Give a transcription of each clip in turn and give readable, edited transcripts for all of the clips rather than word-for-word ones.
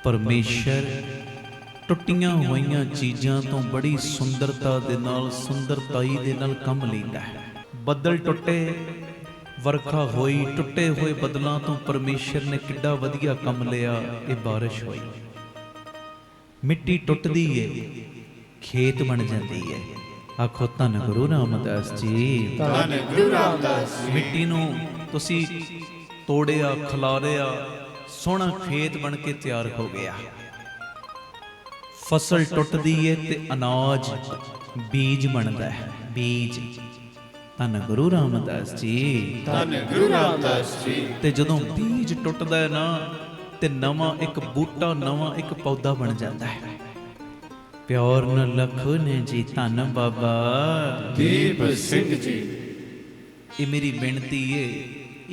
परमेश्वर टुटियां होइयां चीज़ां तो बड़ी सुंदरता दे नाल सुंदरताई दे नाल कम लैंदा है। बदल टुटे वरखा होई, टुटे हुए बदलों तो परमेश्वर ने किड्डा वधिया कम लिया। ये बारिश हुई, मिट्टी टुटदी है, खेत बन जाती है। आखो धन गुरु रामदास जी, धन गुरु रामदास जी। मिट्टी नूं तुसी तोड़िया, खलारिया, सोहना खेत बन के तैयार हो गया। फसल टुटदी है ते अनाज बीज बनता है, बीज। धन गुरु रामदास जी, धन गुरु रामदास जी। ते जदों बीज टुटदा है ना ते नवा एक बूटा, नवा एक पौधा बन जाता है। प्यार न लखो ने जी, धन बाबा दीप सिंह जी। ये मेरी बेनती है,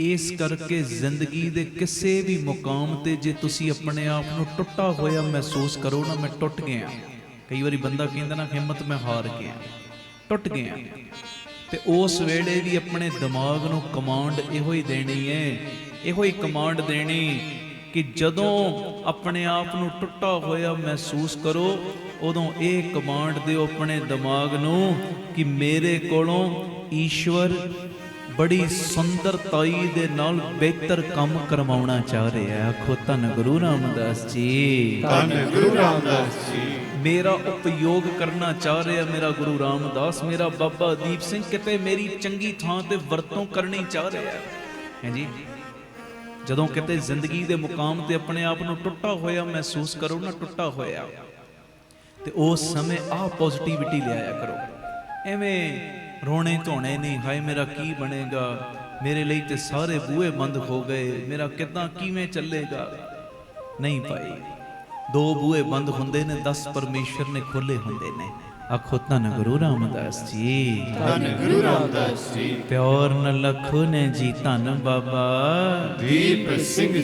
इस करके जिंदगी दे किसी भी मुकाम ते जे तुसी अपने आप नूं टुटा होया महसूस करो ना, मैं टुट गया। कई बारी बंदा कहंदा ना हिम्मत मैं हार गया, टुट गया, ते उस वेले भी अपने दिमाग नूं कमांड इहो ही देनी है, इहो ही कमांड देनी कि जदों अपने आप नूं टुटा होया महसूस करो, उदों ये कमांड दिओ अपने दिमाग नूं कि मेरे कोलों ईश्वर बड़ी सुंदरताई दे नाल बेहतर काम करवाउणा चाह रहा है। आखो धन गुरु रामदास जी, धन गुरु रामदास जी। मेरा उपयोग करना चाह रहा मेरा गुरु रामदास, मेरा बाबा दीप सिंह किते मेरी चंगी थां ते वरतों करनी चाह रहा है जी। जदों किते जिंदगी दे मुकाम ते अपने आप नूं टुटा होया महसूस करो ना, टुटा होया, ते उस समय आ पॉजिटिविटी लिआया करो। एवें रोने धोने नहीं, हाय मेरा की बनेगा, मेरे लिए तो सारे बूहे बंद हो गए, मेरा कितना किवें चलेगा। नहीं भाई, दो बूहे बंद हुंदे ने, 10 परमेश्वर ने खोले हुंदे ने। आखो धन गुरु रामदास जी, धन गुरु रामदास जी। प्यार न लखो ने जी, धन बाबा दीप सिंह जी।